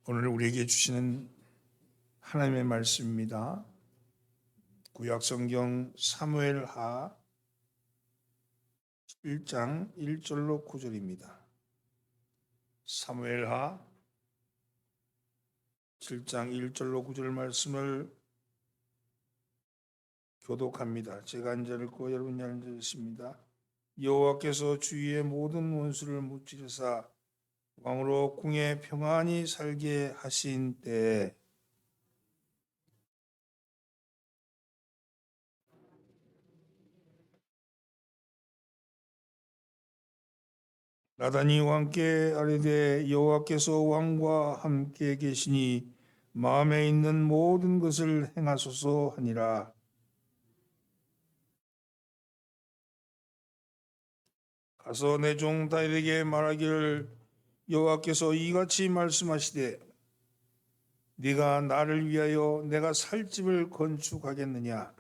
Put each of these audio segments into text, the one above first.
오늘 우리에게 주시는 하나님의 말씀입니다. 구약성경 사무엘하 1장 1절로 9절입니다. 사무엘하 7장 1절로 9절 말씀을 교독합니다. 제가 앉아 읽고 여러분이 앉아 있습니다. 여호와께서 주위의 모든 원수를 무찌르사 왕으로 궁에 평안히 살게 하신 때에 나단이 왕께 아뢰되 여호와께서 왕과 함께 계시니 마음에 있는 모든 것을 행하소서 하니라. 가서 내 종 다윗에게 말하기를 여호와께서 이같이 말씀하시되 네가 나를 위하여 내가 살 집을 건축하겠느냐.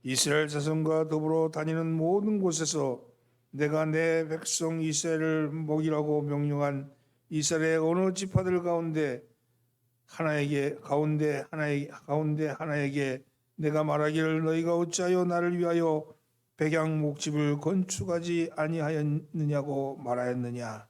이스라엘 자손과 더불어 다니는 모든 곳에서 내가 내 백성 이스라엘을 먹이라고 명령한 이스라엘의 어느 지파들 가운데 하나에게 내가 말하기를 너희가 어찌하여 나를 위하여 백양 목집을 건축하지 아니하였느냐고 말하였느냐.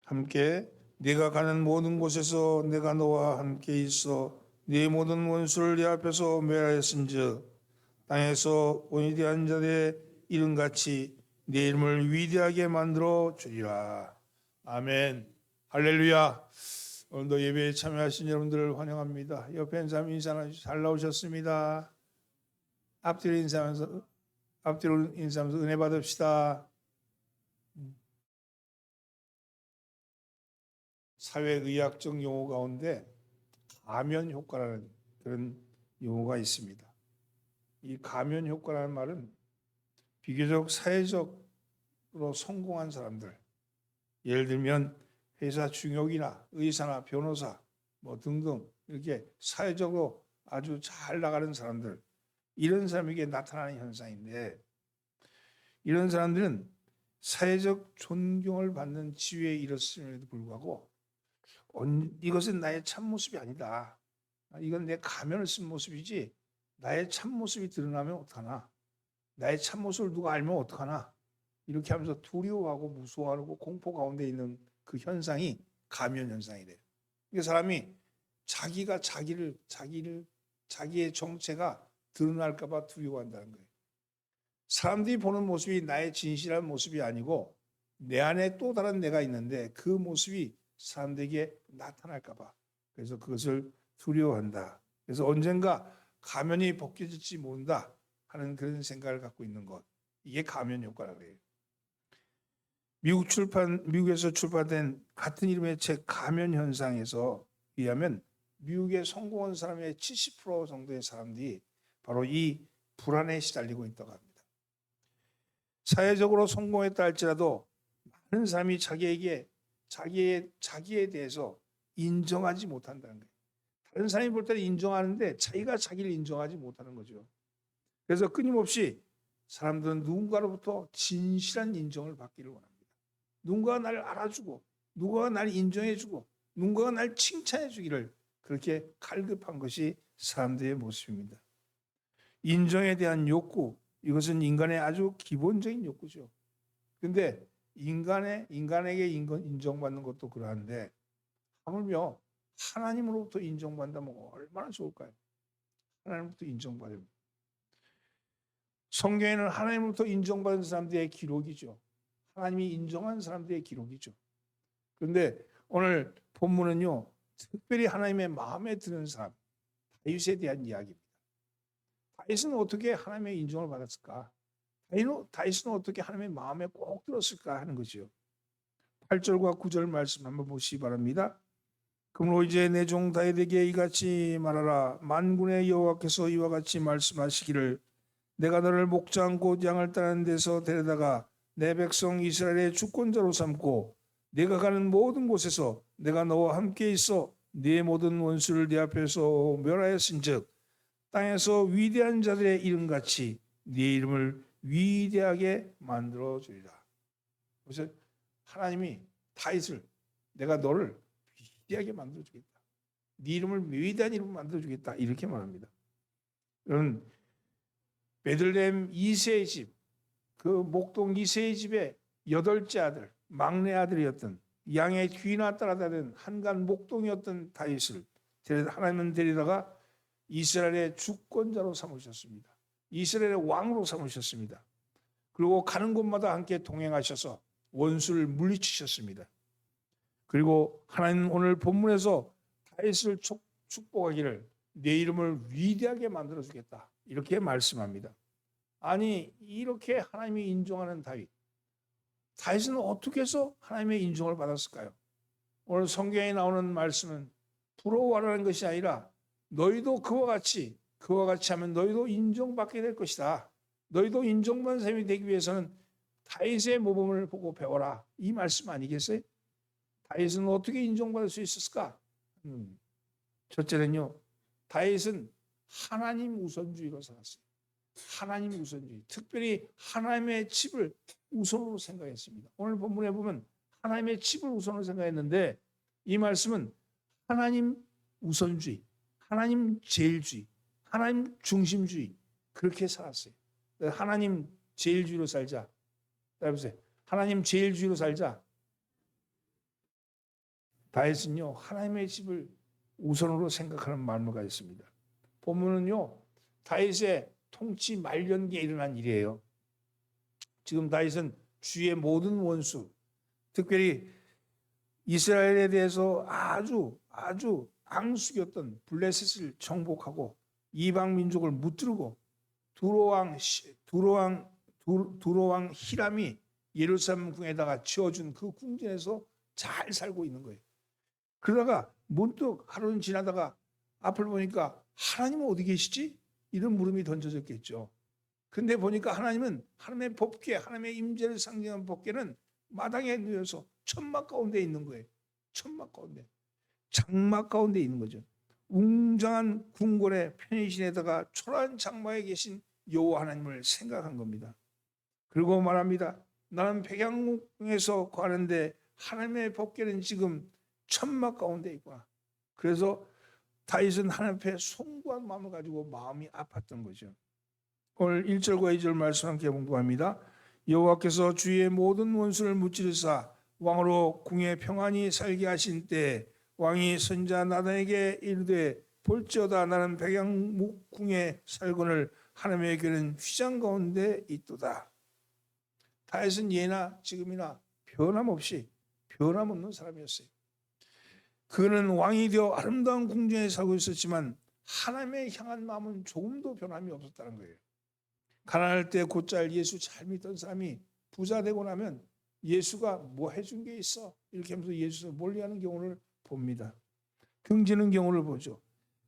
함께 네가 가는 모든 곳에서 내가 너와 함께 있어 네 모든 원수를 네 앞에서 멸하였은즉 땅에서 위대한 자들의 이름같이 네 이름을 위대하게 만들어 주리라. 아멘. 할렐루야. 오늘도 예배에 참여하신 여러분들을 환영합니다. 옆에 있는 사람 인사하시죠. 잘 나오셨습니다. 앞뒤로 인사하면서 은혜 받읍시다. 사회의학적 용어 가운데 가면 효과라는 그런 용어가 있습니다. 이 가면 효과라는 말은 비교적 사회적으로 성공한 사람들, 예를 들면 회사 중역이나 의사나 변호사 뭐 등등 이렇게 사회적으로 아주 잘 나가는 사람들, 이런 사람에게 나타나는 현상인데, 이런 사람들은 사회적 존경을 받는 지위에 이르렀음에도 불구하고 이것은 나의 참모습이 아니다. 이건 내 가면을 쓴 모습이지 나의 참모습이 드러나면 어떡하나, 나의 참모습을 누가 알면 어떡하나, 이렇게 하면서 두려워하고 무서워하고 공포 가운데 있는 그 현상이 가면 현상이래요. 그러니까 사람이 자기의 정체가 드러날까 봐 두려워한다는 거예요. 사람들이 보는 모습이 나의 진실한 모습이 아니고 내 안에 또 다른 내가 있는데 그 모습이 사람들에게 나타날까 봐, 그래서 그것을 두려워한다. 그래서 언젠가 가면이 벗겨질지 모른다 하는 그런 생각을 갖고 있는 것, 이게 가면 효과라고 그래요. 미국에서 출판된 같은 이름의 책 가면 현상에서 의하면 미국에 성공한 사람의 70% 정도의 사람들이 바로 이 불안에 시달리고 있다고 합니다. 사회적으로 성공했다 할지라도 많은 사람이 자기에 대해서 인정하지 못한다는 거예요. 다른 사람이 볼 때는 인정하는데 자기가 자기를 인정하지 못하는 거죠. 그래서 끊임없이 사람들은 누군가로부터 진실한 인정을 받기를 원합니다. 누군가가 나를 알아주고, 누군가가 나를 인정해주고, 누군가가 나를 칭찬해주기를 그렇게 갈급한 것이 사람들의 모습입니다. 인정에 대한 욕구, 이것은 인간의 아주 기본적인 욕구죠. 그런데 인간에게 인정받는 것도 그러한데, 하물며 하나님으로부터 인정받는다면 얼마나 좋을까요? 하나님으로부터 인정받으면. 성경에는 하나님으로부터 인정받은 사람들의 기록이죠. 하나님이 인정한 사람들의 기록이죠. 그런데 오늘 본문은요, 특별히 하나님의 마음에 드는 사람, 다윗에 대한 이야기입니다. 다윗은 어떻게 하나님의 인정을 받았을까? 다윗은 어떻게 하나님의 마음에 꼭 들었을까 하는 거죠. 8절과 9절 말씀 한번 보시기 바랍니다. 그러므로 이제 내 종 다윗에게 이같이 말하라. 만군의 여호와께서 이와 같이 말씀하시기를 내가 너를 목장 곧 양을 따는 데서 데려다가 내 백성 이스라엘의 주권자로 삼고 네가 가는 모든 곳에서 내가 너와 함께 있어 네 모든 원수를 네 앞에서 멸하였은즉 땅에서 위대한 자들의 이름같이 네 이름을 위대하게 만들어 주리라. 그래서 하나님이 다윗을 내가 너를 위대하게 만들어 주겠다. 네 이름을 위대한 이름으로 만들어 주겠다. 이렇게 말합니다. 여러분 베들레헴 이세의 집, 그 목동 이세의 집의 8째 아들, 막내 아들이었던 양의 뒤나 따라다니는 한간 목동이었던 다윗을 하나님은 데리다가 이스라엘의 주권자로 삼으셨습니다. 이스라엘의 왕으로 삼으셨습니다. 그리고 가는 곳마다 함께 동행하셔서 원수를 물리치셨습니다. 그리고 하나님 오늘 본문에서 다윗을 축복하기를 내 이름을 위대하게 만들어주겠다. 이렇게 말씀합니다. 아니 이렇게 하나님이 인정하는 다윗은 어떻게 해서 하나님의 인정을 받았을까요? 오늘 성경에 나오는 말씀은 부러워하라는 것이 아니라 너희도 그와 같이 하면 너희도 인정받게 될 것이다. 너희도 인정받는 사람이 되기 위해서는 다윗의 모범을 보고 배워라. 이 말씀 아니겠어요? 다윗은 어떻게 인정받을 수 있었을까? 첫째는요. 다윗은 하나님 우선주의로 살았어요. 하나님 우선주의. 특별히 하나님의 집을 우선으로 생각했습니다. 오늘 본문에 보면 하나님의 집을 우선으로 생각했는데 이 말씀은 하나님 우선주의, 하나님 제일주의, 하나님 중심주의 그렇게 살았어요. 하나님 제일주의로 살자. 따라해보세요. 하나님 제일주의로 살자. 다윗은요. 하나님의 집을 우선으로 생각하는 마음을 가졌습니다. 본문은요. 다윗의 통치 말년기에 일어난 일이에요. 지금 다윗은 주의 모든 원수, 특별히 이스라엘에 대해서 아주 앙숙였던 블레셋을 정복하고 이방 민족을 무찌르고 두로왕 히람이 예루살렘 궁에다가 지어준 그 궁전에서 잘 살고 있는 거예요. 그러다가 문득 하루는 지나다가 앞을 보니까 하나님은 어디 계시지? 이런 물음이 던져졌겠죠. 근데 보니까 하나님은 하나님의 법궤, 하나님의 임재를 상징하는 법궤는 마당에 누워서 천막 가운데 있는 거예요. 천막 가운데. 장막 가운데 있는 거죠. 웅장한 궁궐의 편의신에다가 초라한 장막에 계신 여호와 하나님을 생각한 겁니다. 그리고 말합니다. 나는 백양궁에서 거하는데 하나님의 법궤는 지금 천막 가운데 있구나. 그래서 다윗은 하나님 앞에 송구한 마음을 가지고 마음이 아팠던 거죠. 오늘 1절과 2절 말씀 함께 공부합니다. 여호와께서 주의 모든 원수를 무찌르사 왕으로 궁에 평안히 살게 하신 때 왕이 선지자 나단에게 이르되 볼지어다 나는 백양궁에 살거늘 하나님의 궤는 휘장 가운데 있도다. 다윗은 예나 지금이나 변함없는 사람이었어요. 그는 왕이 되어 아름다운 궁전에 살고 있었지만 하나님의 향한 마음은 조금도 변함이 없었다는 거예요. 가난할 때 곧잘 예수 잘 믿던 사람이 부자 되고 나면 예수가 뭐 해준 게 있어? 이렇게 하면서 예수를 멀리하는 경우를 봅니다. 긍지는 경우를 보죠.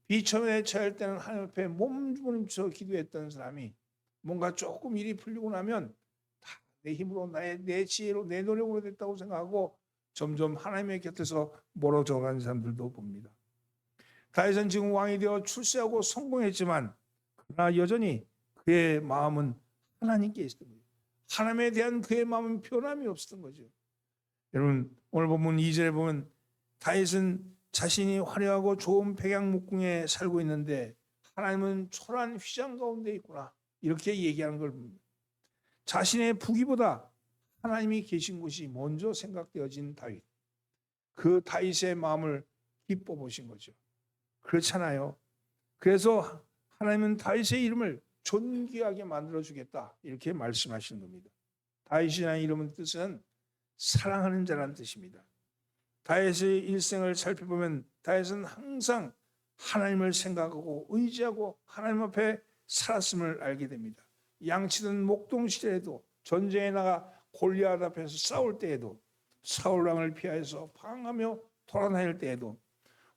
비천에 처할 때는 하나님 앞에 몸부림쳐 기도했던 사람이 뭔가 조금 일이 풀리고 나면 다 내 힘으로 내 지혜로 내 노력으로 됐다고 생각하고 점점 하나님의 곁에서 멀어져 가는 사람들도 봅니다. 다윗은 지금 왕이 되어 출세하고 성공했지만 그러나 여전히 그의 마음은 하나님께 있었던 거예요. 하나님에 대한 그의 마음은 변함이 없었던 거죠. 여러분 오늘 본문 2절에 보면 다윗은 자신이 화려하고 좋은 백양목궁에 살고 있는데 하나님은 초라한 휘장 가운데 있구나 이렇게 얘기하는 걸 봅니다. 자신의 부귀보다 하나님이 계신 곳이 먼저 생각되어진 다윗. 그 다윗의 마음을 기뻐 보신 거죠. 그렇잖아요. 그래서 하나님은 다윗의 이름을 존귀하게 만들어주겠다 이렇게 말씀하시는 겁니다. 다윗이라는 이름의 뜻은 사랑하는 자라는 뜻입니다. 다윗의 일생을 살펴보면 다윗은 항상 하나님을 생각하고 의지하고 하나님 앞에 살았음을 알게 됩니다. 양치던 목동 시대에도 전쟁에 나가 골리앗 앞에서 싸울 때에도 사울 왕을 피하여서 방황하며 돌아다닐 때에도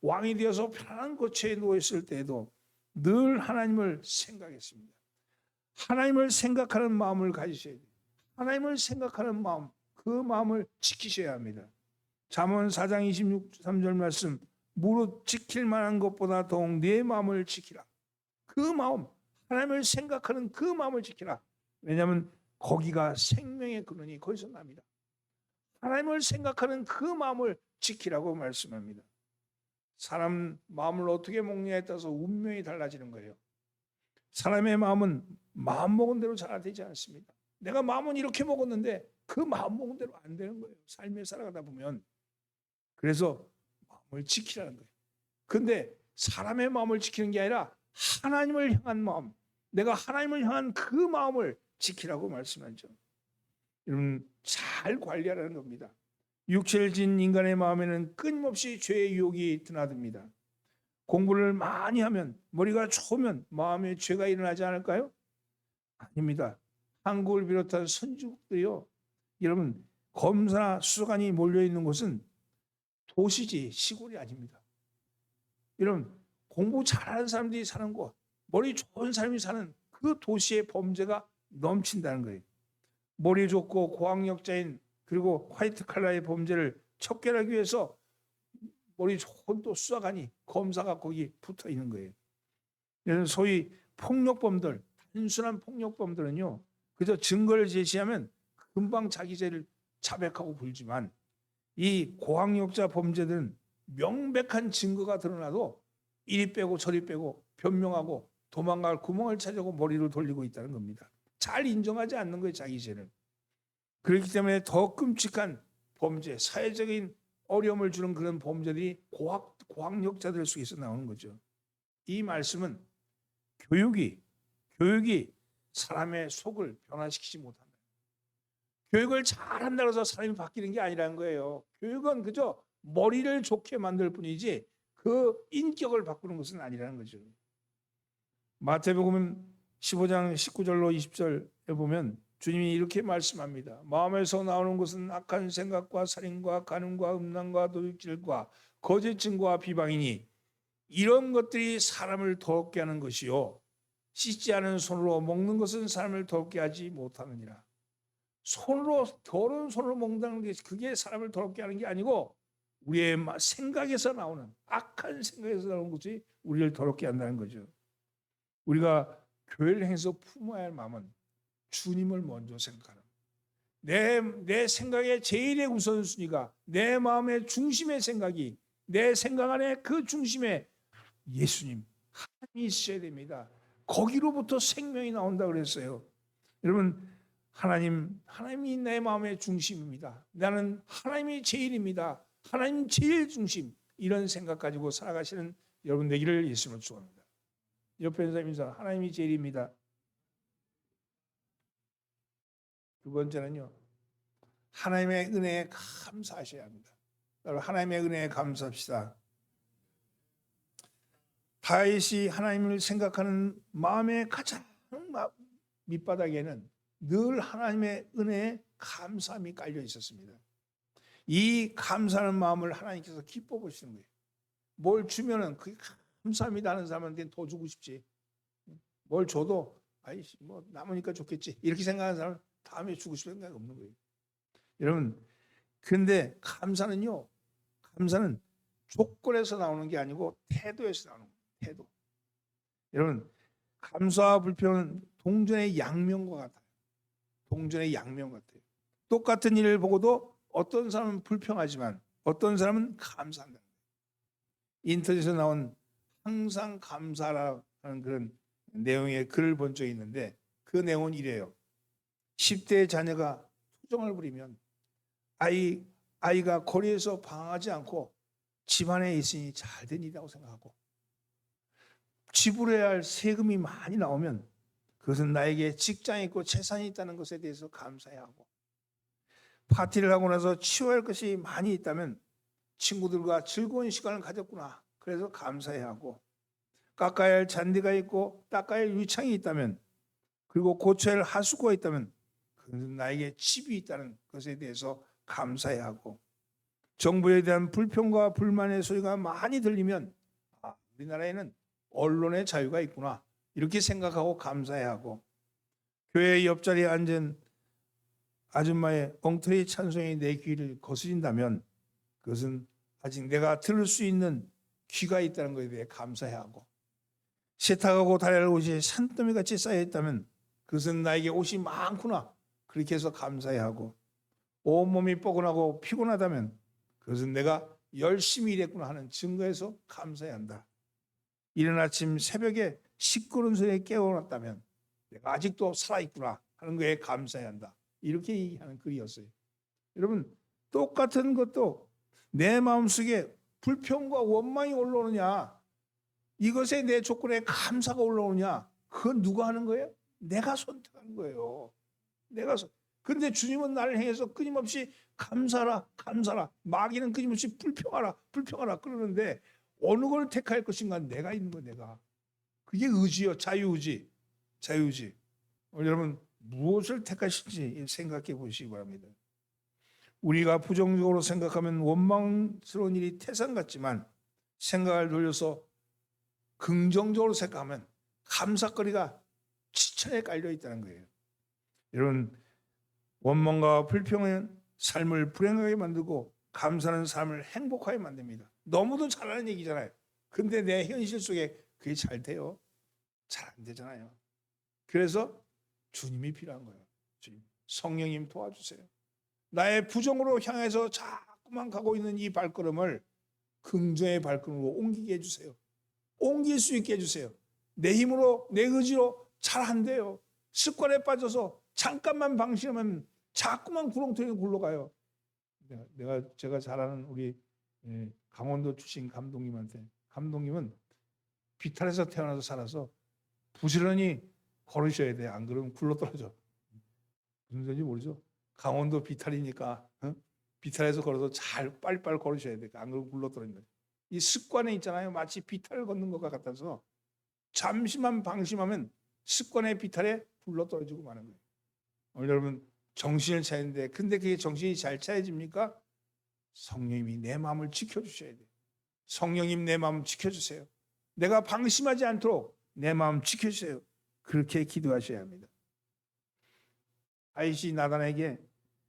왕이 되어서 편안한 거처에 누워있을 때에도 늘 하나님을 생각했습니다. 하나님을 생각하는 마음을 가지셔야 돼요. 하나님을 생각하는 마음, 그 마음을 지키셔야 합니다. 잠언 4장 26-3절 말씀, 무릇 지킬 만한 것보다 더욱 네 마음을 지키라. 그 마음, 하나님을 생각하는 그 마음을 지키라. 왜냐하면 거기가 생명의 근원이 거기서 납니다. 하나님을 생각하는 그 마음을 지키라고 말씀합니다. 사람 마음을 어떻게 먹느냐에 따라서 운명이 달라지는 거예요. 사람의 마음은 마음 먹은 대로 잘 되지 않습니다. 내가 마음은 이렇게 먹었는데 그 마음 먹은 대로 안 되는 거예요. 삶에 살아가다 보면. 그래서 마음을 지키라는 거예요. 근데 사람의 마음을 지키는 게 아니라 하나님을 향한 마음, 내가 하나님을 향한 그 마음을 지키라고 말씀하죠. 여러분 잘 관리하라는 겁니다. 육체를 진 인간의 마음에는 끊임없이 죄의 유혹이 드나듭니다. 공부를 많이 하면, 머리가 좋으면 마음에 죄가 일어나지 않을까요? 아닙니다. 한국을 비롯한 선진국들이요, 여러분 검사나 수사관이 몰려있는 곳은 도시지 시골이 아닙니다. 여러분 공부 잘하는 사람들이 사는 곳, 머리 좋은 사람이 사는 그 도시의 범죄가 넘친다는 거예요. 머리 좋고 고학력자인 그리고 화이트 칼라의 범죄를 척결하기 위해서 머리 좋은 또 수사관이, 검사가 거기 붙어 있는 거예요. 소위 폭력범들, 단순한 폭력범들은요, 그저 증거를 제시하면 금방 자기 죄를 자백하고 불지만, 이 고학력자 범죄들은 명백한 증거가 드러나도 이리 빼고 저리 빼고 변명하고 도망갈 구멍을 찾아고 머리를 돌리고 있다는 겁니다. 잘 인정하지 않는 거예요, 자기 죄를. 그렇기 때문에 더 끔찍한 범죄, 사회적인 어려움을 주는 그런 범죄들이 고학력자들 속에서 나오는 거죠. 이 말씀은 교육이 사람의 속을 변화시키지 못한다. 교육을 잘한다고 해서 사람이 바뀌는 게 아니라는 거예요. 교육은 그저 머리를 좋게 만들 뿐이지 그 인격을 바꾸는 것은 아니라는 거죠. 마태복음 15장 19절로 20절에 보면 주님이 이렇게 말씀합니다. 마음에서 나오는 것은 악한 생각과 살인과 간음과 음란과 도둑질과 거짓 증거와 비방이니 이런 것들이 사람을 더럽게 하는 것이요, 씻지 않은 손으로 먹는 것은 사람을 더럽게 하지 못하느니라. 더러운 손으로 먹는다는 게 그게 사람을 더럽게 하는 게 아니고 우리의 생각에서 나오는, 악한 생각에서 나오는 것이 우리를 더럽게 한다는 거죠. 우리가 교회를 행해서 품어야 할 마음은 주님을 먼저 생각하는, 내 생각의 제일의 우선순위가, 내 마음의 중심의 생각이, 내 생각 안에 그 중심에 예수님, 하나님이 있어야 됩니다. 거기로부터 생명이 나온다고 그랬어요. 여러분, 하나님이 내 마음의 중심입니다. 나는 하나님이 제일입니다. 하나님 제일 중심, 이런 생각 가지고 살아가시는 여러분 되기를 예수님으로 축원합니다. 옆에 있는 사람 인사, 하나님이 제일입니다. 두 번째는요, 하나님의 은혜에 감사하셔야 합니다. 여러분, 하나님의 은혜에 감사합시다. 다윗이 하나님을 생각하는 마음의 가장 밑바닥에는 늘 하나님의 은혜에 감사함이 깔려 있었습니다. 이 감사하는 마음을 하나님께서 기뻐 보시는 거예요. 뭘 주면은 그게 감사합니다 하는 사람한테는 더 주고 싶지. 뭘 줘도 아이씨 뭐 남으니까 좋겠지 이렇게 생각하는 사람은 다음에 주고 싶은 생각이 없는 거예요. 여러분, 근데 감사는 조건에서 나오는 게 아니고 태도에서 나오는 거예요. 태도. 여러분, 감사와 불평은 동전의 양면과 같아요. 동전의 양면 같아요. 똑같은 일을 보고도 어떤 사람은 불평하지만 어떤 사람은 감사한다. 인터넷에 나온 항상 감사라는 그런 내용의 글을 본 적이 있는데 그 내용은 이래요. 10대의 자녀가 투정을 부리면 아이가 거리에서 방황하지 않고 집안에 있으니 잘된 일이라고 생각하고, 지불해야 할 세금이 많이 나오면 그것은 나에게 직장이 있고 재산이 있다는 것에 대해서 감사해야 하고, 파티를 하고 나서 치워야 할 것이 많이 있다면 친구들과 즐거운 시간을 가졌구나 그래서 감사해야 하고, 깎아야 할 잔디가 있고 닦아야 할 유창이 있다면, 그리고 고쳐야 할 하수구가 있다면 그것은 나에게 집이 있다는 것에 대해서 감사해야 하고, 정부에 대한 불평과 불만의 소리가 많이 들리면 우리나라에는 언론의 자유가 있구나 이렇게 생각하고 감사해야 하고, 교회 옆자리에 앉은 아줌마의 엉터리 찬송이 내 귀를 거스린다면 그것은 아직 내가 들을 수 있는 귀가 있다는 것에 대해 감사해야 하고, 세탁하고 다려할 옷이 산더미같이 쌓여있다면 그것은 나에게 옷이 많구나 그렇게 해서 감사해야 하고, 온몸이 뻐근하고 피곤하다면 그것은 내가 열심히 일했구나 하는 증거에서 감사해야 한다. 이른 아침 새벽에 시끄러운 소리에 깨어났다면 내가 아직도 살아있구나 하는 거에 감사해야 한다. 이렇게 얘기하는 글이었어요. 여러분, 똑같은 것도 내 마음속에 불평과 원망이 올라오느냐, 이것에 내 조건에 감사가 올라오느냐, 그건 누가 하는 거예요? 내가 선택하는 거예요. 근데 주님은 나를 향해서 끊임없이 감사하라 감사하라, 마귀는 끊임없이 불평하라 불평하라 그러는데 어느 걸 택할 것인가 내가 있는 거예요. 내가. 그게 의지요. 자유의지. 여러분, 무엇을 택하실지 생각해 보시기 바랍니다. 우리가 부정적으로 생각하면 원망스러운 일이 태산 같지만, 생각을 돌려서 긍정적으로 생각하면 감사거리가 지천에 깔려 있다는 거예요. 여러분, 원망과 불평은 삶을 불행하게 만들고 감사는 삶을 행복하게 만듭니다. 너무도 잘하는 얘기잖아요. 근데 내 현실 속에 그게 잘 돼요? 잘 안 되잖아요. 그래서 주님이 필요한 거예요. 주님, 성령님 도와주세요. 나의 부정으로 향해서 자꾸만 가고 있는 이 발걸음을 긍정의 발걸음으로 옮기게 해주세요. 옮길 수 있게 해주세요. 내 힘으로, 내 의지로 잘 안 돼요. 습관에 빠져서 잠깐만 방심하면 자꾸만 구렁텅이에 굴러가요. 제가 잘 아는 우리 강원도 출신 감독님은 비탈에서 태어나서 살아서 부지런히 걸으셔야 돼. 안 그러면 굴러떨어져. 무슨 소리인지 모르죠? 강원도 비탈이니까 비탈에서 걸어서 잘 빨리빨리 걸으셔야 돼. 안 그러면 굴러떨어진다. 이 습관에 있잖아요. 마치 비탈을 걷는 것 같아서 잠시만 방심하면 습관의 비탈에 굴러떨어지고 마는 거예요. 오늘 여러분, 정신을 차리는데, 근데 그게 정신이 잘 차려집니까? 성령님이 내 마음을 지켜주셔야 돼요. 성령님, 내 마음 지켜주세요. 내가 방심하지 않도록 내 마음 지켜주세요. 그렇게 기도하셔야 합니다. 다윗이 나단에게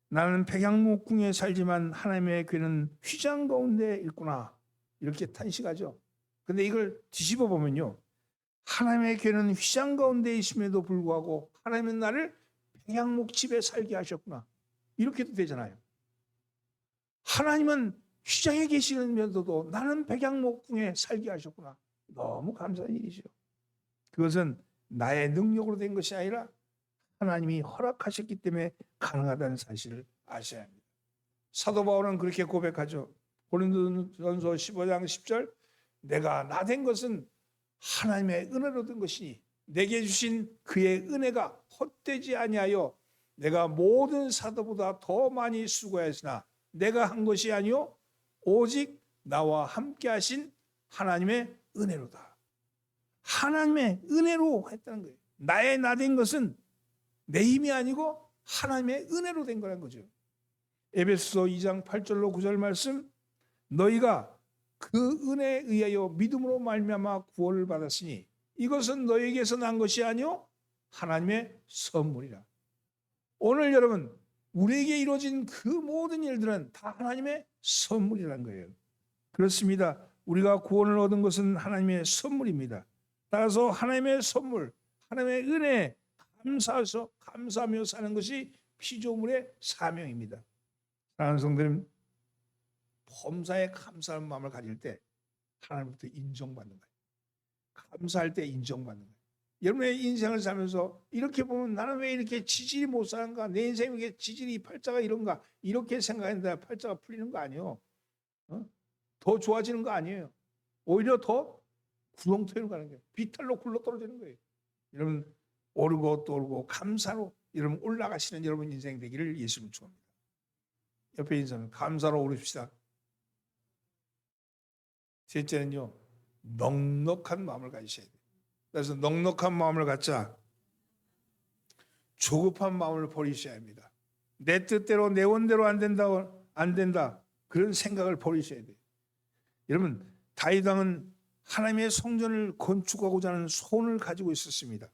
나는 백양목궁에 살지만 하나님의 궤는 휘장 가운데 있구나 이렇게 탄식하죠. 근데 이걸 뒤집어 보면요, 하나님의 궤는 휘장 가운데 있음에도 불구하고 하나님은 나를 백양목 집에 살게 하셨구나 이렇게도 되잖아요. 하나님은 휘장에 계시면서도 나는 백양목궁에 살게 하셨구나. 너무 감사한 일이죠. 그것은 나의 능력으로 된 것이 아니라 하나님이 허락하셨기 때문에 가능하다는 사실을 아셔야 합니다. 사도 바울은 그렇게 고백하죠. 고린도전서 15장 10절, 내가 나 된 것은 하나님의 은혜로 된 것이니 내게 주신 그의 은혜가 헛되지 아니하여 내가 모든 사도보다 더 많이 수고하였으나 내가 한 것이 아니요 오직 나와 함께 하신 하나님의 은혜로다. 하나님의 은혜로 했다는 거예요. 나의 나 된 것은 내 힘이 아니고 하나님의 은혜로 된 거라는 거죠. 에베소서 2장 8절로 9절 말씀, 너희가 그 은혜에 의하여 믿음으로 말미암아 구원을 받았으니 이것은 너희에게서 난 것이 아니요 하나님의 선물이라. 오늘 여러분, 우리에게 이루어진 그 모든 일들은 다 하나님의 선물이라는 거예요. 그렇습니다. 우리가 구원을 얻은 것은 하나님의 선물입니다. 따라서 하나님의 선물, 하나님의 은혜에 감사하며 사는 것이 피조물의 사명입니다. 사랑하는 성도님, 범사에 감사한 마음을 가질 때 하나님부터 인정받는 거예요. 감사할 때 인정받는 거예요. 여러분의 인생을 살면서 이렇게 보면 나는 왜 이렇게 지질이 못 사는가? 내 인생에 왜 지질이 팔자가 이런가? 이렇게 생각했는데 팔자가 풀리는 거 아니에요. 더 좋아지는 거 아니에요. 오히려 더 구렁텅이로 가는 거예요. 비탈로 굴러 떨어지는 거예요. 여러분, 오르고 또 오르고 감사로 여러분 올라가시는 여러분 인생 되기를 예수님 축원합니다. 옆에 인사는 감사로 오릅시다. 셋째는요, 넉넉한 마음을 가지셔야 돼요. 그래서 넉넉한 마음을 갖자 조급한 마음을 버리셔야 합니다. 내 뜻대로 내 원대로 안 된다. 그런 생각을 버리셔야 돼요. 여러분, 다윗 왕은 하나님의 성전을 건축하고자 하는 소원을 가지고 있었습니다.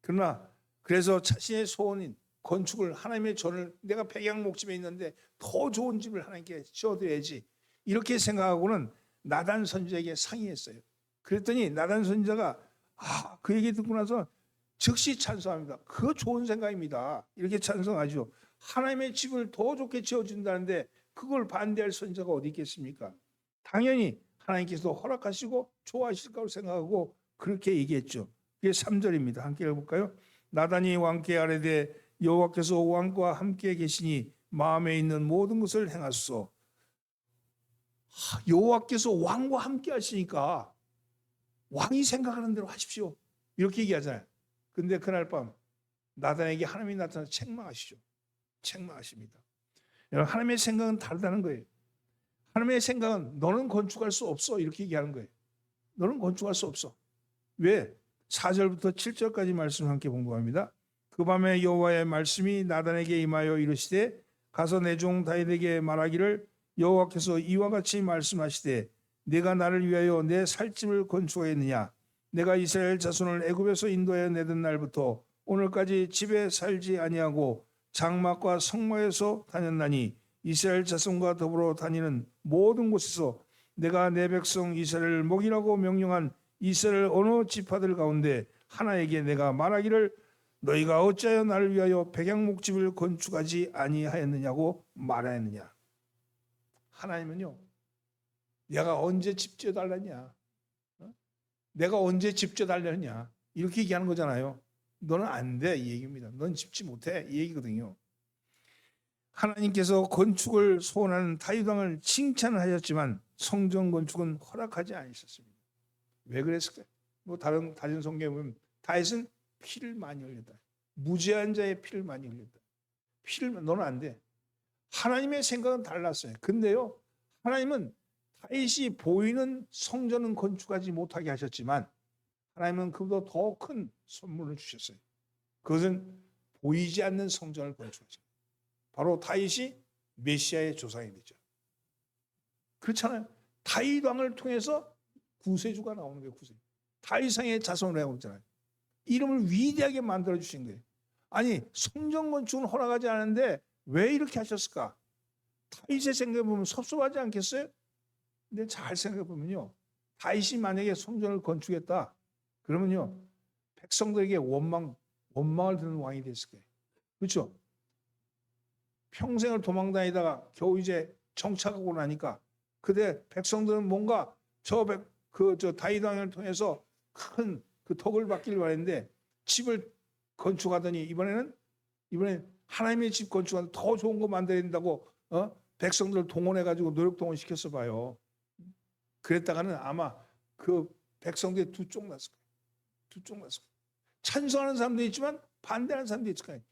그러나 그래서 자신의 소원인 건축을, 하나님의 전을, 내가 백양 목집에 있는데 더 좋은 집을 하나님께 지어드려야지, 이렇게 생각하고는 나단 선지자에게 상의했어요. 그랬더니 나단 선지자가 그 얘기 듣고 나서 즉시 찬성합니다. 그거 좋은 생각입니다. 이렇게 찬성하죠. 하나님의 집을 더 좋게 지어준다는데 그걸 반대할 선지자가 어디 있겠습니까? 당연히 하나님께서 허락하시고 좋아하실 거라고 생각하고 그렇게 얘기했죠. 그게 3절입니다. 함께 읽어볼까요? 나단이 왕께 아뢰되 여호와께서 왕과 함께 계시니 마음에 있는 모든 것을 행하소서. 여호와께서 왕과 함께 하시니까 왕이 생각하는 대로 하십시오, 이렇게 얘기하잖아요. 근데 그날 밤 나단에게 하나님이 나타나서 책망하시죠. 책망하십니다. 여러분, 하나님의 생각은 다르다는 거예요. 하나님의 생각은 너는 건축할 수 없어, 이렇게 얘기하는 거예요. 너는 건축할 수 없어. 왜? 4절부터 7절까지 말씀 함께 공부합니다. 그 밤에 여호와의 말씀이 나단에게 임하여 이르시되 가서 내 종 다윗에게 말하기를 여호와께서 이와 같이 말씀하시되 내가 나를 위하여 내 살집을 건축하였느냐? 내가 이스라엘 자손을 애굽에서 인도하여 내던 날부터 오늘까지 집에 살지 아니하고 장막과 성막에서 다녔나니 이스라엘 자손과 더불어 다니는 모든 곳에서 내가 내 백성 이스라엘을 목이라고 명령한 이스라엘 어느 지파들 가운데 하나에게 내가 말하기를 너희가 어찌하여 나를 위하여 백양목집을 건축하지 아니하였느냐고 말하였느냐? 하나님은요, 내가 언제 집 지어달라냐? 내가 언제 집 지어달라냐? 이렇게 얘기하는 거잖아요. 너는 안 돼, 이 얘기입니다. 넌 짓지 못해, 이 얘기거든요. 하나님께서 건축을 소원하는 다윗 왕을 칭찬하셨지만 성전 건축은 허락하지 않으셨습니다. 왜 그랬을까요? 뭐 다른 성경에 보면 다윗은 피를 많이 흘렸다. 무죄한 자의 피를 많이 흘렸다. 너는 안 돼. 하나님의 생각은 달랐어요. 근데요, 하나님은 다윗이 보이는 성전은 건축하지 못하게 하셨지만 하나님은 그보다 더 큰 선물을 주셨어요. 그것은 보이지 않는 성전을 건축하죠. 바로 다윗이 메시아의 조상이 되죠. 그렇잖아요. 다윗 왕을 통해서 구세주가 나오는 거예요. 구세주. 다윗왕의 자손을 하고 있잖아요. 이름을 위대하게 만들어 주신 거예요. 아니, 성전 건축은 허락하지 않은데 왜 이렇게 하셨을까? 다윗의 생각해 보면 섭섭하지 않겠어요? 근데 잘 생각해 보면요, 다윗이 만약에 성전을 건축했다 그러면요, 백성들에게 원망을 드는 왕이 됐을 거예요. 그렇죠? 평생을 도망다니다가 겨우 이제 정착하고 나니까 그때 백성들은 뭔가 저 다윗 왕을 통해서 큰 그 덕을 받기를 바랬는데 집을 건축하더니 이번엔 하나님의 집 건축하는 더 좋은 거 만들어야 된다고 백성들을 동원해가지고 노력 동원시켰어 봐요. 그랬다가는 아마 그 백성들이 두 쪽 났을 거예요. 두 쪽 났을 거예요. 찬성하는 사람도 있지만 반대하는 사람도 있을 거예요.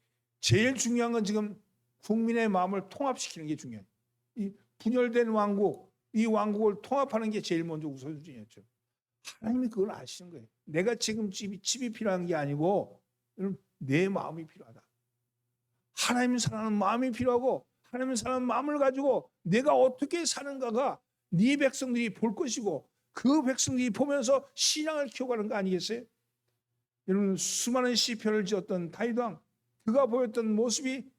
제일 중요한 건 지금 국민의 마음을 통합시키는 게 중요해요. 이 분열된 왕국, 이 왕국을 통합하는 게 제일 먼저 우선순위였죠. 하나님이 그걸 아시는 거예요. 내가 지금 집이 필요한 게 아니고 내 마음이 필요하다. 하나님 사랑하는 마음이 필요하고 하나님 사랑하는 마음을 가지고 내가 어떻게 사는가가 네 백성들이 볼 것이고 그 백성들이 보면서 신앙을 키워가는 거 아니겠어요? 여러분, 수많은 시편을 지었던 다윗 왕, 그가 보였던 모습이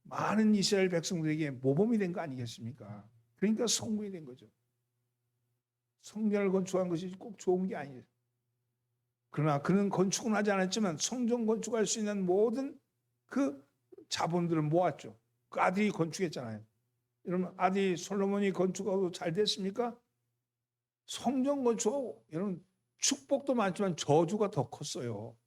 많은 이스라엘 백성들에게 모범이 된 거 아니겠습니까? 그러니까 성공이 된 거죠. 성전을 건축한 것이 꼭 좋은 게 아니에요. 그러나 그는 건축은 하지 않았지만 성전 건축할 수 있는 모든 그 자본들을 모았죠. 그 아들이 건축했잖아요. 여러분, 아들이 솔로몬이 건축하고 잘 됐습니까? 성전 건축하고 여러분, 축복도 많지만 저주가 더 컸어요.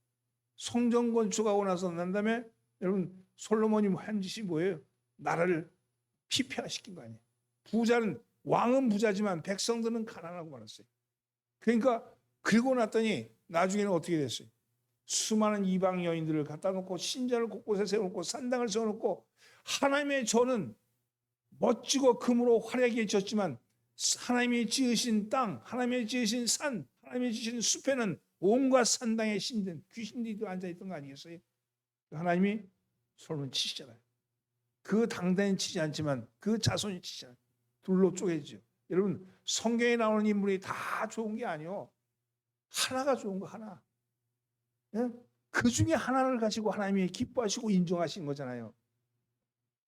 성전 건축하고 나서 난 다음에 여러분, 솔로몬이 한 짓이 뭐예요? 나라를 피폐화시킨 거 아니에요. 왕은 부자지만 백성들은 가난하고 말았어요. 그러니까 그리고 났더니 나중에는 어떻게 됐어요? 수많은 이방 여인들을 갖다 놓고 신전을 곳곳에 세워놓고 산당을 세워놓고 하나님의 전은 멋지고 금으로 화려하게 지었지만 하나님이 지으신 땅, 하나님이 지으신 산, 하나님이 지으신 숲에는 온갖 산당에 신든 귀신들이 앉아있던 거 아니겠어요? 하나님이 솔로몬 치시잖아요. 그 당대는 치지 않지만 그 자손이 치잖아요. 둘로 쪼개지죠. 여러분 성경에 나오는 인물이 다 좋은 게 아니요. 하나가 좋은 거 하나. 예? 그 중에 하나를 가지고 하나님이 기뻐하시고 인정하신 거잖아요.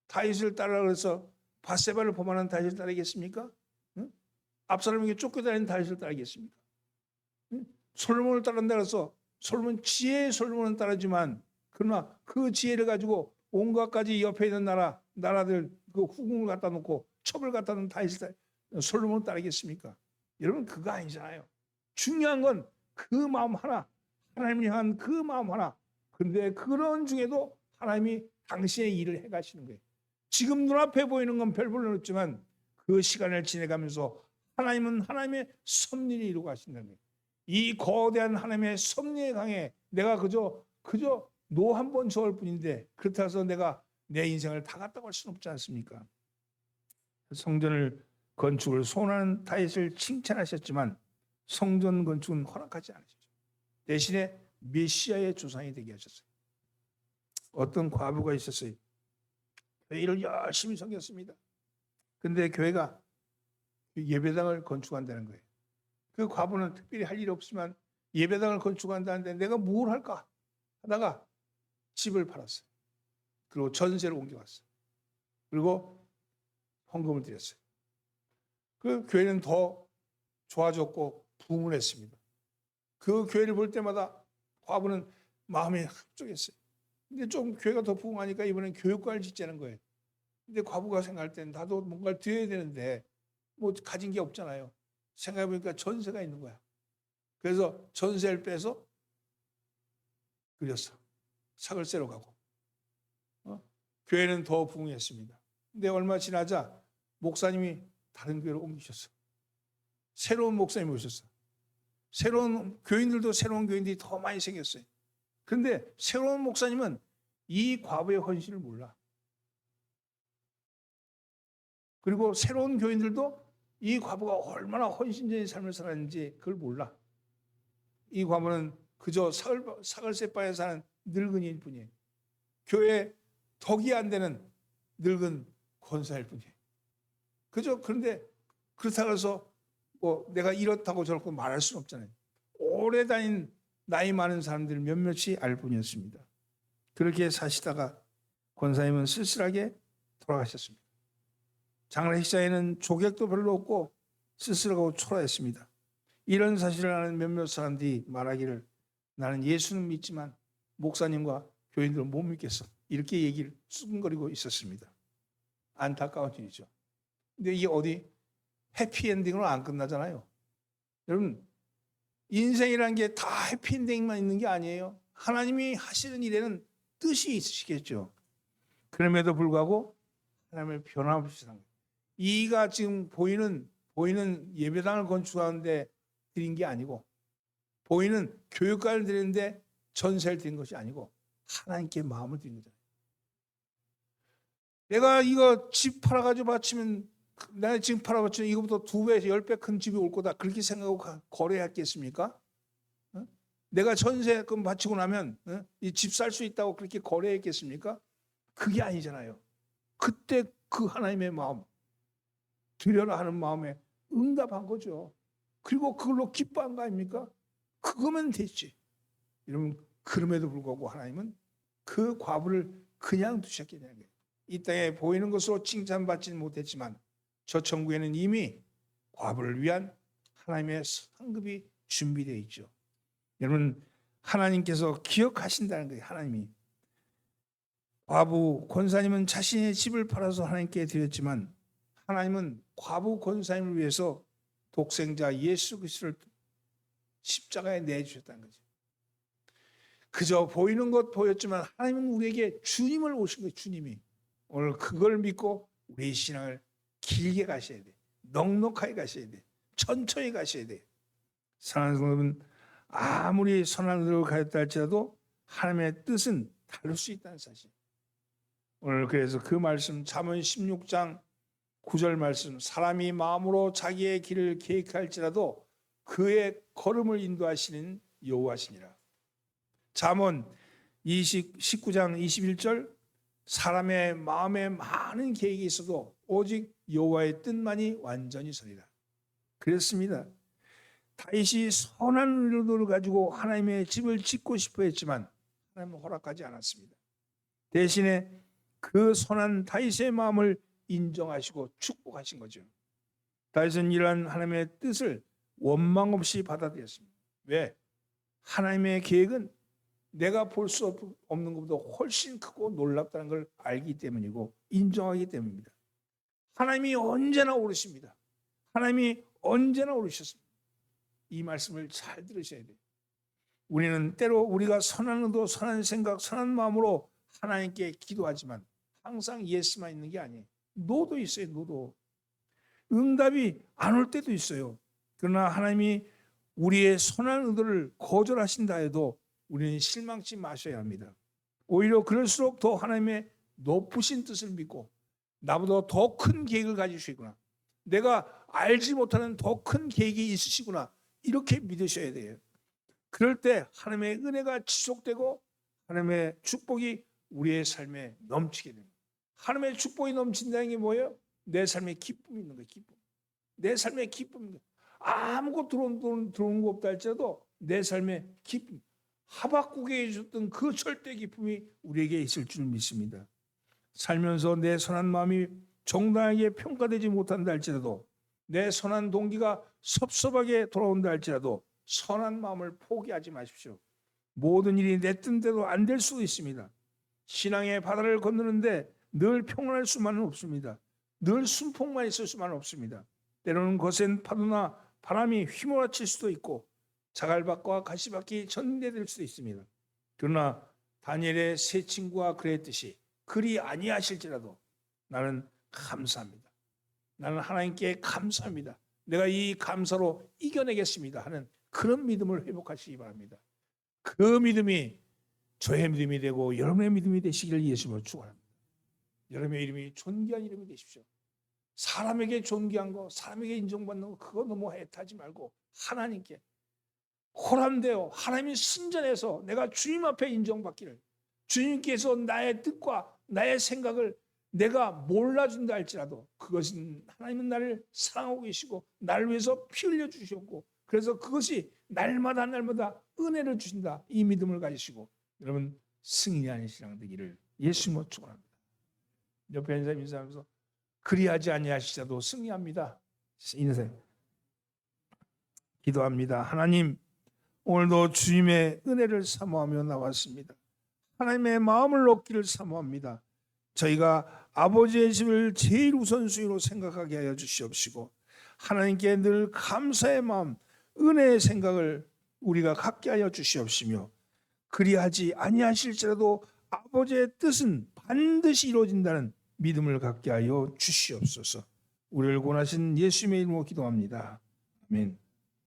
다윗을 따르라 그래서 밧세바를 범하는 다윗을 따르겠습니까? 응? 압살롬에게 쫓겨다니는 다윗을 따르겠습니까? 응? 솔로몬을 따른다 그래서 솔로몬 지혜의 솔로몬은 따르지만 그러나 그 지혜를 가지고 온갖 가지 옆에 있는 나라들 그 후궁을 갖다 놓고 첩을 갖다 놓은 다윗을 솔로몬을 따르겠습니까? 여러분 그거 아니잖아요. 중요한 건 그 마음 하나, 하나님을 향한 그 마음 하나. 그런데 그런 중에도 하나님이 당신의 일을 해가시는 거예요. 지금 눈앞에 보이는 건 별 볼일 없지만 그 시간을 지내가면서 하나님은 하나님의 섭리를 이루고 가신다는 거예요. 이 거대한 하나님의 섭리에 강해 내가 그저 노 한 번 저을 뿐인데 그렇다고 해서 내가 내 인생을 다 갔다고 할 수는 없지 않습니까? 성전을 건축을 소원하는 다윗을 칭찬하셨지만 성전 건축은 허락하지 않으셨죠. 대신에 메시아의 조상이 되게 하셨어요. 어떤 과부가 있었어요. 교회를 열심히 섬겼습니다. 근데 교회가 예배당을 건축한다는 거예요. 그 과부는 특별히 할 일이 없지만 예배당을 건축한다는데 내가 뭘 할까 하다가 집을 팔았어요. 그리고 전세를 옮겨갔어요. 그리고 헌금을 드렸어요. 그 교회는 더 좋아졌고 부흥을 했습니다. 그 교회를 볼 때마다 과부는 마음이 합족했어요. 근데 좀 교회가 더 부흥하니까 이번엔 교육관을 짓자는 거예요. 근데 과부가 생각할 때는 나도 뭔가를 드려야 되는데 뭐 가진 게 없잖아요. 생각해보니까 전세가 있는 거야. 그래서 전세를 빼서 그렸어. 사글세로 가고. 교회는 더 부흥했습니다. 근데 얼마 지나자 목사님이 다른 교회로 옮기셨어. 새로운 목사님이 오셨어. 새로운 교인들도 새로운 교인들이 더 많이 생겼어요. 그런데 새로운 목사님은 이 과부의 헌신을 몰라. 그리고 새로운 교인들도 이 과부가 얼마나 헌신적인 삶을 살았는지 그걸 몰라. 이 과부는 그저 사글세바에 사는 늙은이일 뿐이에요. 교회 덕이 안 되는 늙은 권사일 뿐이에요. 그저 그런데 그렇다고 해서 뭐 내가 이렇다고 저렇고 말할 수는 없잖아요. 오래 다닌 나이 많은 사람들 몇몇이 알 뿐이었습니다. 그렇게 사시다가 권사님은 쓸쓸하게 돌아가셨습니다. 장례식장에는 조객도 별로 없고 쓸쓸하고 초라했습니다. 이런 사실을 아는 몇몇 사람들이 말하기를 나는 예수는 믿지만 목사님과 교인들은 못 믿겠어. 이렇게 얘기를 수근거리고 있었습니다. 안타까운 일이죠. 근데 이게 어디 해피엔딩으로 안 끝나잖아요. 여러분 인생이라는 게 다 해피엔딩만 있는 게 아니에요. 하나님이 하시는 일에는 뜻이 있으시겠죠. 그럼에도 불구하고 하나님을 변함없이 사는 거예요. 이가 지금 보이는 예배당을 건축하는데 드린 게 아니고 보이는 교육관을 드리는데 전세를 드린 것이 아니고 하나님께 마음을 드린 거잖아요. 내가 이거 집 팔아가지고 바치면 내가 지금 팔아바치면 이거보다 2배, 10배 큰 집이 올 거다. 그렇게 생각하고 거래했겠습니까? 내가 전세금 바치고 나면 이 집 살 수 있다고 그렇게 거래했겠습니까? 그게 아니잖아요. 그때 그 하나님의 마음, 드려라 하는 마음에 응답한 거죠. 그리고 그걸로 기뻐한 거 아닙니까? 그거면 됐지. 여러분 그럼에도 불구하고 하나님은 그 과부를 그냥 두셨겠냐는 거예요. 이 땅에 보이는 것으로 칭찬받지는 못했지만 저 천국에는 이미 과부를 위한 하나님의 상급이 준비되어 있죠. 여러분 하나님께서 기억하신다는 거예요. 하나님이 과부 권사님은 자신의 집을 팔아서 하나님께 드렸지만 하나님은 과부 권사님을 위해서 독생자 예수 그리스도를 십자가에 내주셨다는 거죠. 그저 보이는 것 보였지만 하나님은 우리에게 주님을 오신 거예요. 주님이. 오늘 그걸 믿고 우리의 신앙을 길게 가셔야 돼. 넉넉하게 가셔야 돼. 천천히 가셔야 돼. 사랑하는 여러분, 아무리 선한 길을 가졌다 할지라도 하나님의 뜻은 다를 수 있다는 사실. 오늘 그래서 그 말씀 잠언 16장 9절 말씀 사람이 마음으로 자기의 길을 계획할지라도 그의 걸음을 인도하시는 여호와시니라. 잠언 19장 21절 사람의 마음에 많은 계획이 있어도 오직 여호와의 뜻만이 완전히 서리라. 그랬습니다. 다윗이 선한 의도를 가지고 하나님의 집을 짓고 싶어 했지만 하나님은 허락하지 않았습니다. 대신에 그 선한 다윗의 마음을 인정하시고 축복하신 거죠. 다윗은 이러한 하나님의 뜻을 원망 없이 받아들였습니다. 왜? 하나님의 계획은 내가 볼 수 없는 것보다 훨씬 크고 놀랍다는 걸 알기 때문이고 인정하기 때문입니다. 하나님이 언제나 오르십니다. 하나님이 언제나 오르셨습니다. 이 말씀을 잘 들으셔야 돼요. 우리는 때로 우리가 선한 의도, 선한 생각, 선한 마음으로 하나님께 기도하지만 항상 예스만 있는 게 아니에요. 노도 있어요. 노도. 응답이 안 올 때도 있어요. 그러나 하나님이 우리의 선한 의도를 거절하신다 해도 우리는 실망치 마셔야 합니다. 오히려 그럴수록 더 하나님의 높으신 뜻을 믿고 나보다 더 큰 계획을 가지시구나, 내가 알지 못하는 더 큰 계획이 있으시구나, 이렇게 믿으셔야 돼요. 그럴 때 하나님의 은혜가 지속되고 하나님의 축복이 우리의 삶에 넘치게 됩니다. 하나님의 축복이 넘친다는 게 뭐예요? 내 삶에 기쁨이 있는 거예요. 기쁨. 내 삶에 기쁨. 아무것도 들어온 거 없다 할지라도 내 삶에 기쁨. 하박국에 주셨던 그 절대 기쁨이 우리에게 있을 줄 믿습니다. 살면서 내 선한 마음이 정당하게 평가되지 못한다 할지라도, 내 선한 동기가 섭섭하게 돌아온다 할지라도 선한 마음을 포기하지 마십시오. 모든 일이 내 뜻대로 안 될 수도 있습니다. 신앙의 바다를 건너는데 늘 평안할 수만은 없습니다. 늘 순풍만 있을 수만은 없습니다. 때로는 거센 파도나 바람이 휘몰아칠 수도 있고 자갈밭과 가시밭이 전대될 수도 있습니다. 그러나 다니엘의 세 친구가 그랬듯이 그리 아니하실지라도 나는 감사합니다. 나는 하나님께 감사합니다. 내가 이 감사로 이겨내겠습니다 하는 그런 믿음을 회복하시기 바랍니다. 그 믿음이 저의 믿음이 되고 여러분의 믿음이 되시기를 예수님으로 축원합니다. 여러분의 이름이 존귀한 이름이 되십시오. 사람에게 존귀한 거, 사람에게 인정받는 거, 그거 너무 애타지 말고 하나님께 호람되어 하나님이 신전에서 내가 주님 앞에 인정받기를, 주님께서 나의 뜻과 나의 생각을 내가 몰라준다 할지라도 그것은 하나님은 나를 사랑하고 계시고 나를 위해서 피 흘려 주셨고 그래서 그것이 날마다 은혜를 주신다, 이 믿음을 가지시고 여러분 승리하는 신앙 되기를 예수님으로 축원합니다. 옆에 있는 사람 인사하면서 그리하지 아니하시자도 승리합니다. 인생 기도합니다. 하나님, 오늘도 주님의 은혜를 사모하며 나왔습니다. 하나님의 마음을 얻기를 사모합니다. 저희가 아버지의 집을 제일 우선순위로 생각하게 하여 주시옵시고 하나님께 늘 감사의 마음, 은혜의 생각을 우리가 갖게 하여 주시옵시며 그리하지 아니하실지라도 아버지의 뜻은 반드시 이루어진다는 믿음을 갖게 하여 주시옵소서. 우리를 권하신 예수님의 이름으로 기도합니다. 아멘.